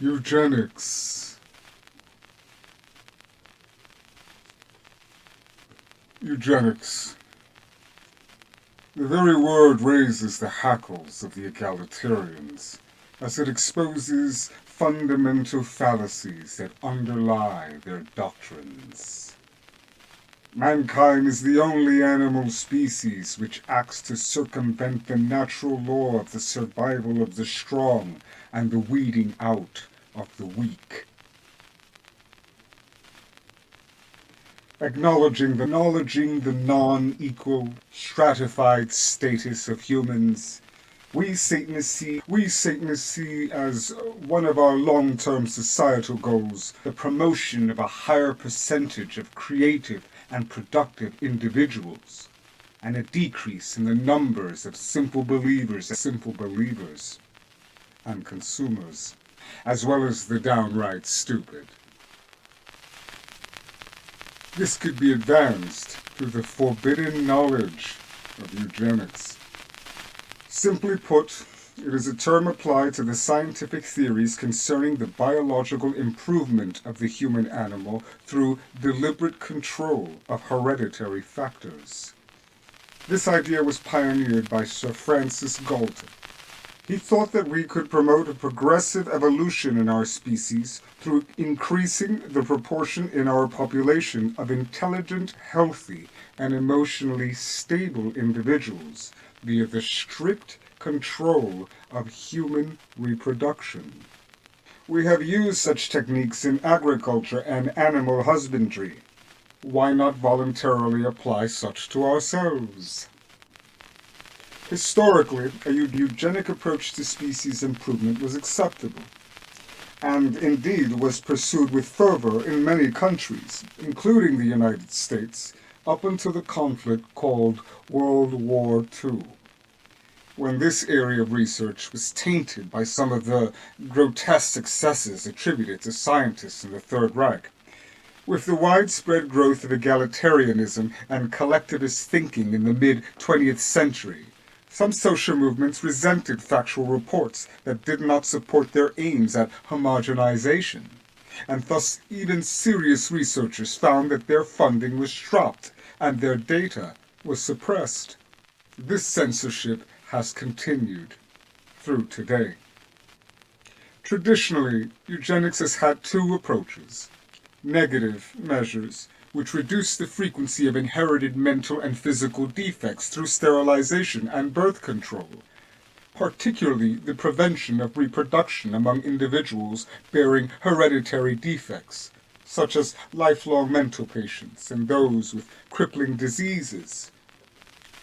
Eugenics. Eugenics. The very word raises the hackles of the egalitarians, as it exposes fundamental fallacies that underlie their doctrines. Mankind is the only animal species which acts to circumvent the natural law of the survival of the strong and the weeding out of the weak. Acknowledging the non-equal, stratified status of humans, we Satanists see as one of our long-term societal goals the promotion of a higher percentage of creative and productive individuals, and a decrease in the numbers of simple believers and consumers, as well as the downright stupid. This could be advanced through the forbidden knowledge of eugenics. Simply put, it is a term applied to the scientific theories concerning the biological improvement of the human animal through deliberate control of hereditary factors. This idea was pioneered by Sir Francis Galton. He thought that we could promote a progressive evolution in our species through increasing the proportion in our population of intelligent, healthy, and emotionally stable individuals via the strict control of human reproduction. We have used such techniques in agriculture and animal husbandry. Why not voluntarily apply such to ourselves? Historically, a eugenic approach to species improvement was acceptable, and indeed was pursued with fervor in many countries, including the United States, up until the conflict called World War II, when this area of research was tainted by some of the grotesque successes attributed to scientists in the Third Reich. With the widespread growth of egalitarianism and collectivist thinking in the mid-20th century, some social movements resented factual reports that did not support their aims at homogenization, and thus even serious researchers found that their funding was dropped and their data was suppressed. This censorship has continued through today. Traditionally, eugenics has had two approaches: negative measures, which reduce the frequency of inherited mental and physical defects through sterilization and birth control, particularly the prevention of reproduction among individuals bearing hereditary defects, such as lifelong mental patients and those with crippling diseases.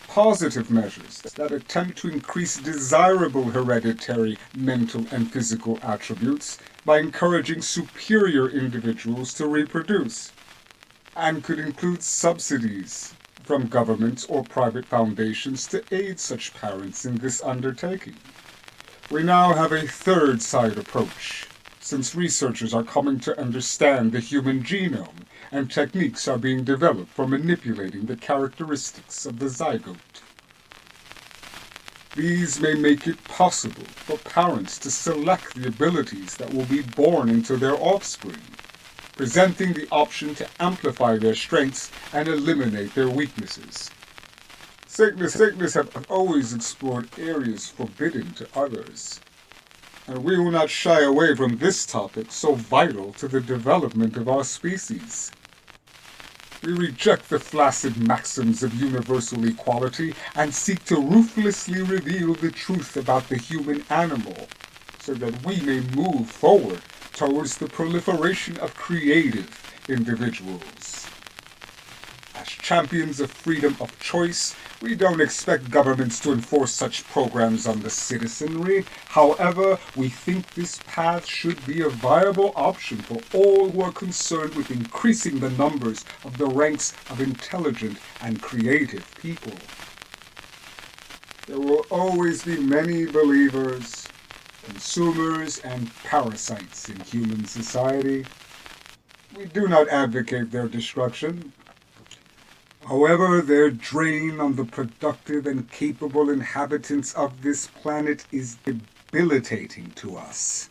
Positive measures that attempt to increase desirable hereditary mental and physical attributes by encouraging superior individuals to reproduce, and could include subsidies from governments or private foundations to aid such parents in this undertaking. We now have a third-side approach, since researchers are coming to understand the human genome and techniques are being developed for manipulating the characteristics of the zygote. These may make it possible for parents to select the abilities that will be born into their offspring, presenting the option to amplify their strengths and eliminate their weaknesses. Satanists have always explored areas forbidden to others, and we will not shy away from this topic so vital to the development of our species. We reject the flaccid maxims of universal equality and seek to ruthlessly reveal the truth about the human animal, so that we may move forward towards the proliferation of creative individuals. As champions of freedom of choice, we don't expect governments to enforce such programs on the citizenry. However, we think this path should be a viable option for all who are concerned with increasing the numbers of the ranks of intelligent and creative people. There will always be many believers, consumers, and parasites in human society. We do not advocate their destruction. However, their drain on the productive and capable inhabitants of this planet is debilitating to us.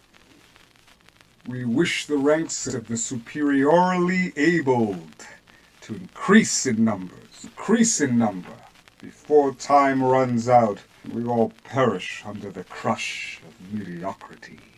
We wish the ranks of the superiorly abled to increase in number, before time runs out and we all perish under the crush of mediocrity.